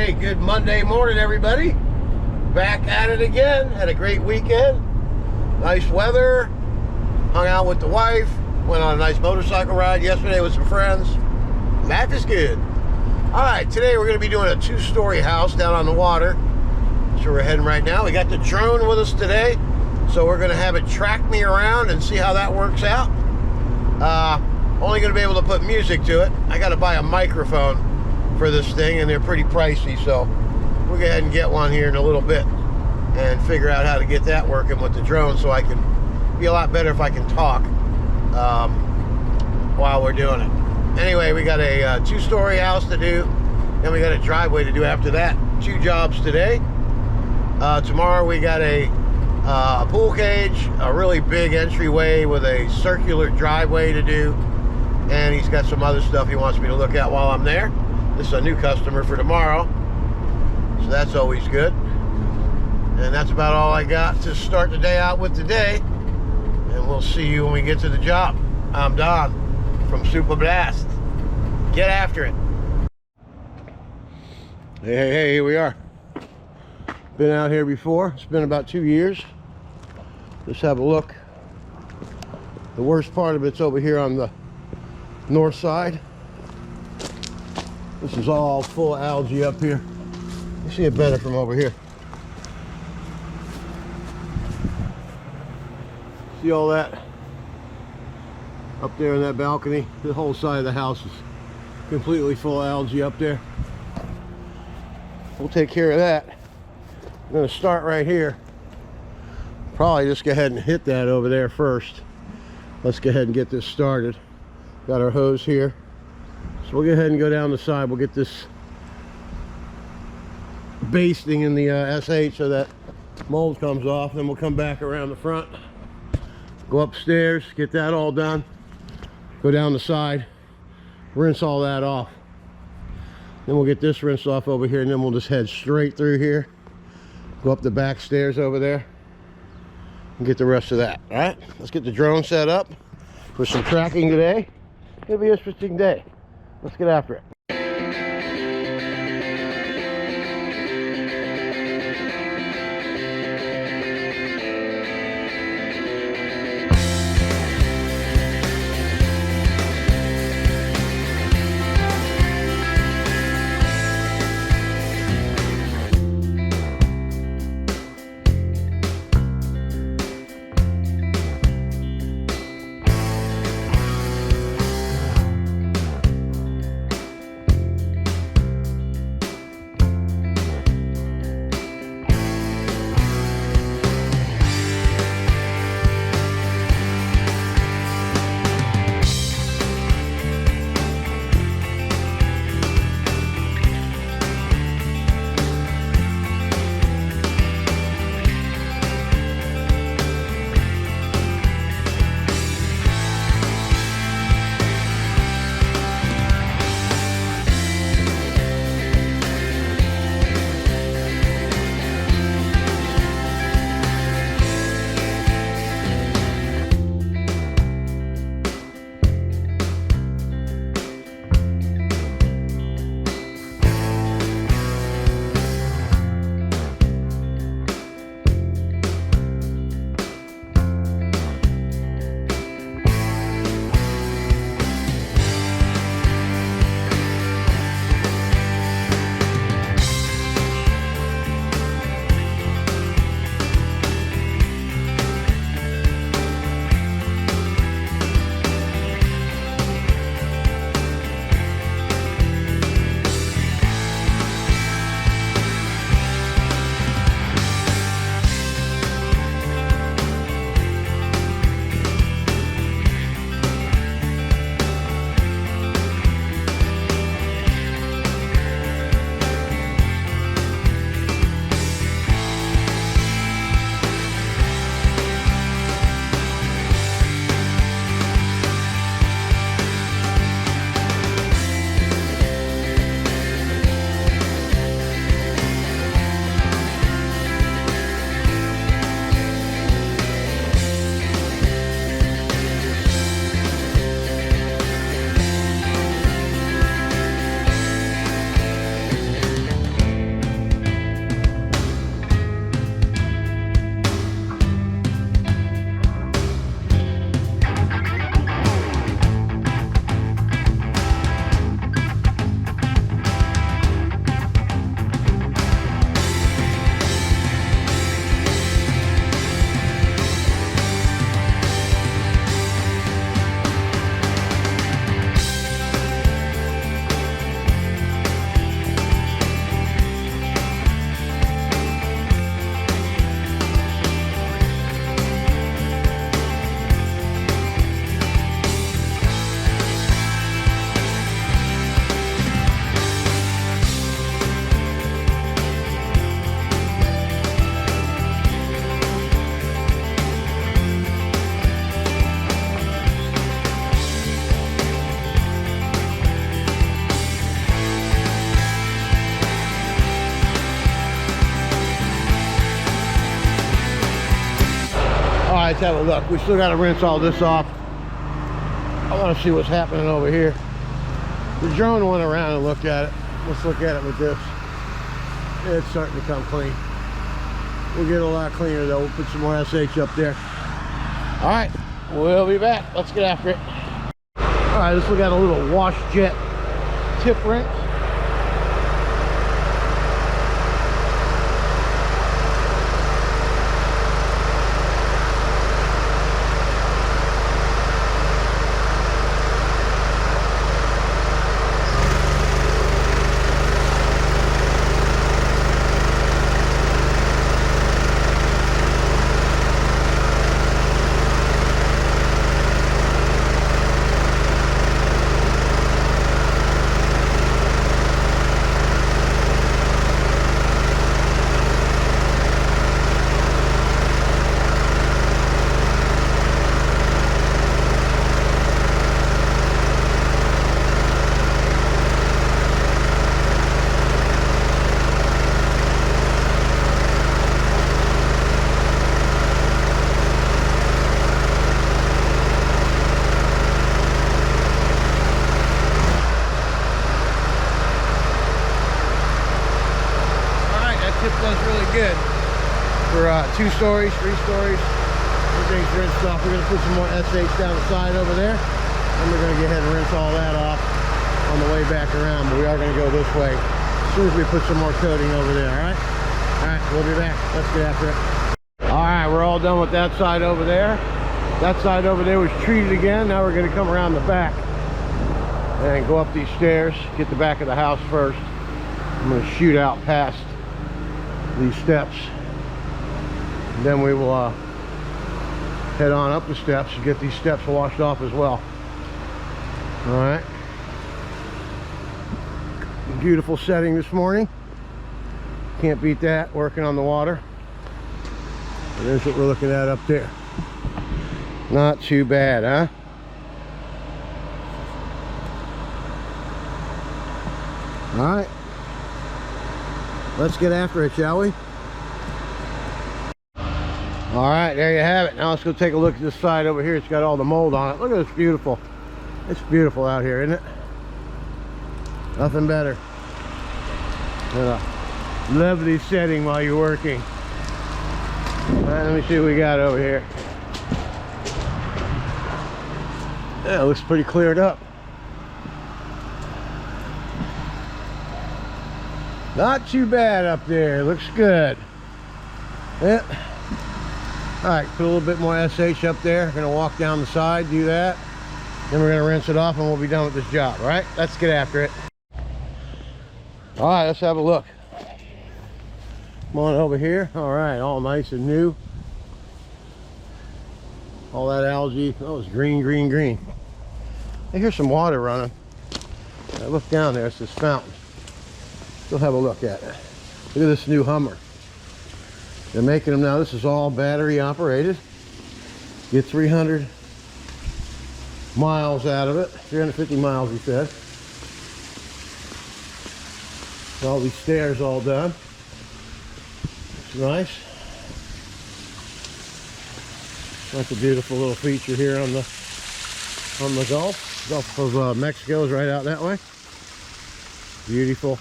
Hey, good Monday morning, everybody. Back at it again. Had a great weekend. Nice weather. Hung out with the wife. Went on a nice motorcycle ride yesterday with some friends. Life is good. All right, today we're going to be doing a two-story house down on the water. So we're heading right now. We got the drone with us today. So we're going to have it track me around and see how that works out. Only going to be able to put music to it. I got to buy a microphone for this thing, and they're pretty pricey, so we'll go ahead and get one here in a little bit and figure out how to get that working with the drone, so I can be a lot better if I can talk while we're doing it. Anyway, we got a two-story house to do, and we got a driveway to do after that. 2 jobs today. Tomorrow we got a pool cage, a really big entryway with a circular driveway to do, and he's got some other stuff he wants me to look at while I'm there. This is a new customer for tomorrow, so that's always good. And that's about all I got to start the day out with today, and we'll see you when we get to the job. I'm Don from Super Blast. Get after it. Hey, here we are. Been out here before. It's been about 2 years. Let's have a look. The worst part of it's over here on the north side. This is all full of algae up here. You see it better from over here. See all that up there in that balcony? The whole side of the house is completely full of algae up there. We'll take care of that. I'm going to start right here. Probably just go ahead and hit that over there first. Let's go ahead and get this started. Got our hose here. So we'll go ahead and go down the side. We'll get this basting in the SH so that mold comes off. Then we'll come back around the front. Go upstairs, get that all done. Go down the side, rinse all that off. Then we'll get this rinsed off over here, and then we'll just head straight through here. Go up the back stairs over there and get the rest of that. All right, let's get the drone set up for some tracking today. It'll be an interesting day. Let's get after it. right, let's have a look. We still got to rinse all this off. I want to see what's happening over here. The drone went around and looked at it. Let's look at it with this. It's starting to come clean. We'll get a lot cleaner though. We'll put some more SH up there. All right, we'll be back. Let's get after it. All right, let's look at a little wash jet tip rinse. Does really good for 2 stories, 3 stories. Everything's rinsed off. We're going to put some more SH down the side over there, and we're going to go ahead and rinse all that off on the way back around. But we are going to go this way as soon as we put some more coating over there. All right, we'll be back. Let's get after it. All right, we're all done with that side over there. That side over there was treated again. Now we're going to come around the back and go up these stairs, get the back of the house first. I'm going to shoot out past these steps, and then we will head on up the steps and get these steps washed off as well. All right, beautiful setting this morning, can't beat that, working on the water. And there's what we're looking at up there. Not too bad, huh? All right, let's get after it, shall we? All right, there you have it. Now let's go take a look at this side over here. It's got all the mold on it. Look at this, beautiful. It's beautiful out here, isn't it? Nothing better than a lovely setting while you're working. All right, let me see what we got over here. Yeah, it looks pretty cleared up. Not too bad up there. Looks good. Yeah. All right, put a little bit more SH up there. Gonna walk down the side, do that. Then we're gonna rinse it off and we'll be done with this job. All right, let's get after it. All right, let's have a look. Come on over here. All right, all nice and new. All that algae. Oh, it's green, green, green. I hear some water running. I look down there, it's this fountain. We'll have a look at it. Look at this new Hummer. They're making them now. This is all battery operated. Get 300 miles out of it. 350 miles, he said. All these stairs all done. It's nice. That's a beautiful little feature here on the Gulf. Gulf of Mexico is right out that way. Beautiful.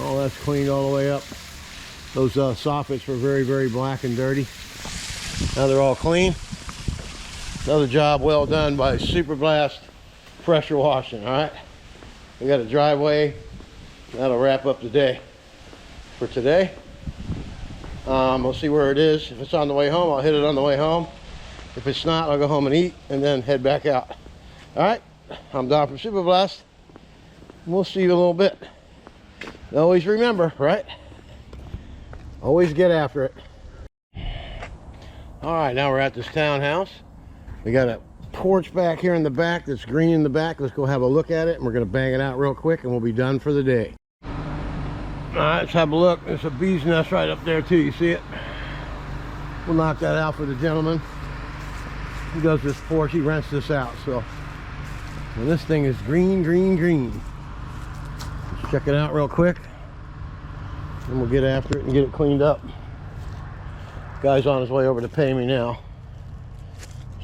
All that's cleaned all the way up. Those soffits were very, very black and dirty. Now they're all clean. Another job well done by Super Blast pressure washing. All right, we got a driveway. That'll wrap up the day for today. We'll see where it is. If it's on the way home, I'll hit it on the way home. If it's not, I'll go home and eat and then head back out. All right, I'm Don from Super Blast. We'll see you in a little bit. Always remember, right? Always get after it. All right, now we're at this townhouse. We got a porch back here in the back that's green in the back. Let's go have a look at it, and we're gonna bang it out real quick and we'll be done for the day. All right, let's have a look. There's a bee's nest right up there too, you see it? We'll knock that out for the gentleman who does this porch. He rents this out, so. And this thing is green, green, green. Let's check it out real quick. And we'll get after it and get it cleaned up. Guy's on his way over to pay me now.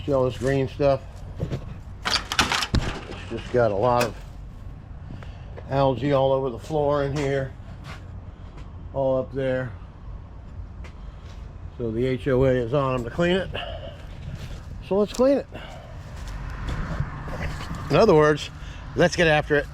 See all this green stuff? It's just got a lot of algae all over the floor in here. All up there. So the HOA is on him to clean it. So let's clean it. In other words, let's get after it.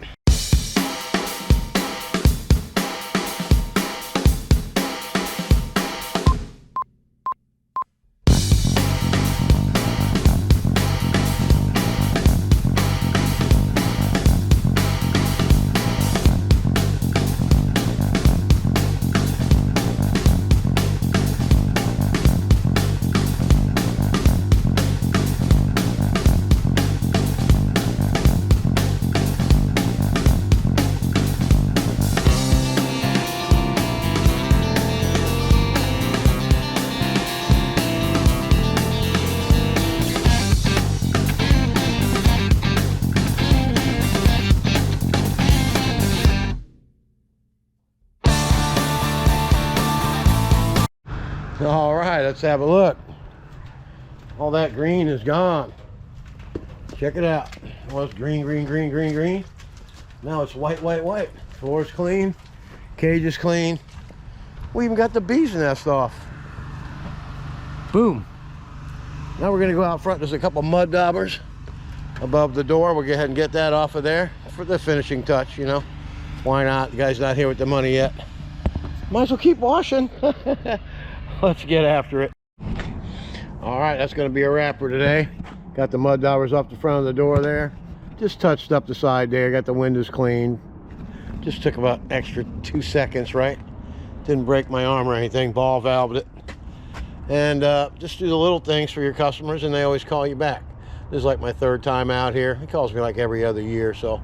All right, let's have a look. All that green is gone. Check it out. It was green, green, green, green, green. Now it's white, white, white. Floor's clean. Cage is clean. We even got the bee's nest off. Boom. Now we're gonna go out front. There's a couple mud daubers above the door. We'll go ahead and get that off of there for the finishing touch, you know. Why not? The guy's not here with the money yet. Might as well keep washing. Let's get after it. All right, that's going to be a wrap for today. Got the mud daubers off the front of the door there. Just touched up the side there. Got the windows cleaned. Just took about extra 2 seconds, right? Didn't break my arm or anything. Ball valved it. And just do the little things for your customers, and they always call you back. This is like my 3rd time out here. He calls me like every other year, so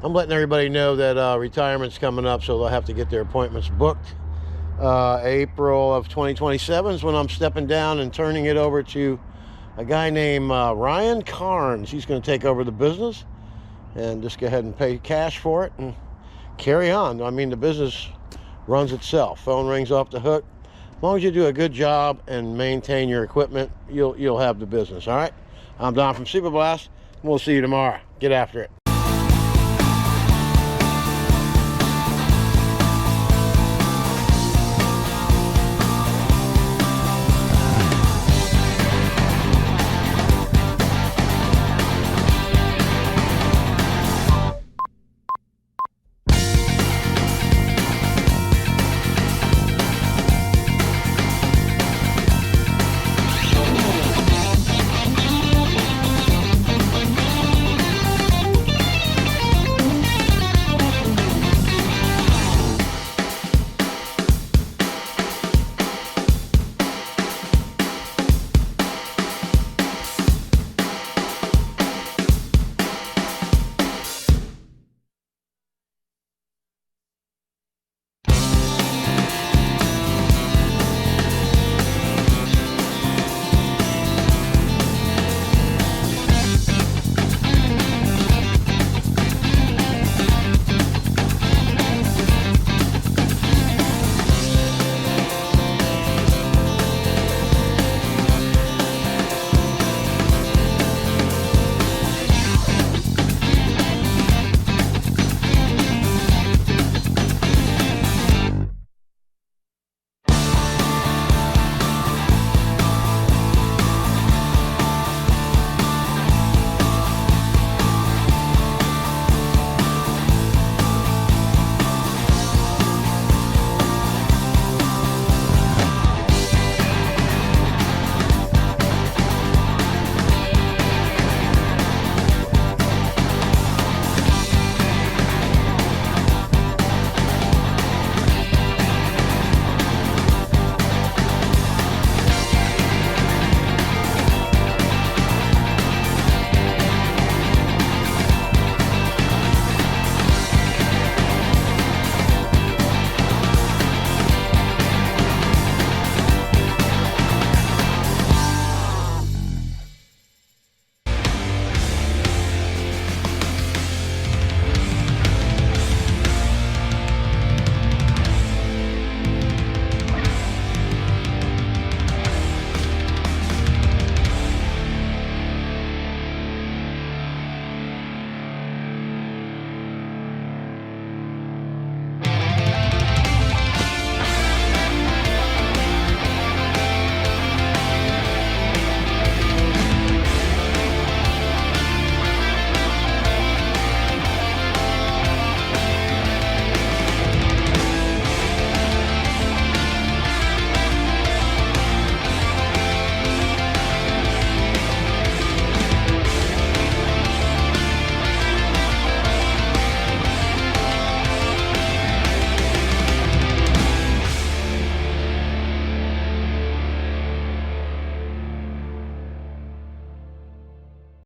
I'm letting everybody know that retirement's coming up, so they'll have to get their appointments booked. April of 2027 is when I'm stepping down and turning it over to a guy named Ryan Carnes. He's going to take over the business and just go ahead and pay cash for it and carry on. I mean, the business runs itself. Phone rings off the hook. As long as you do a good job and maintain your equipment, you'll have the business. All right, I'm Don from Super Blast. We'll see you tomorrow. Get after it.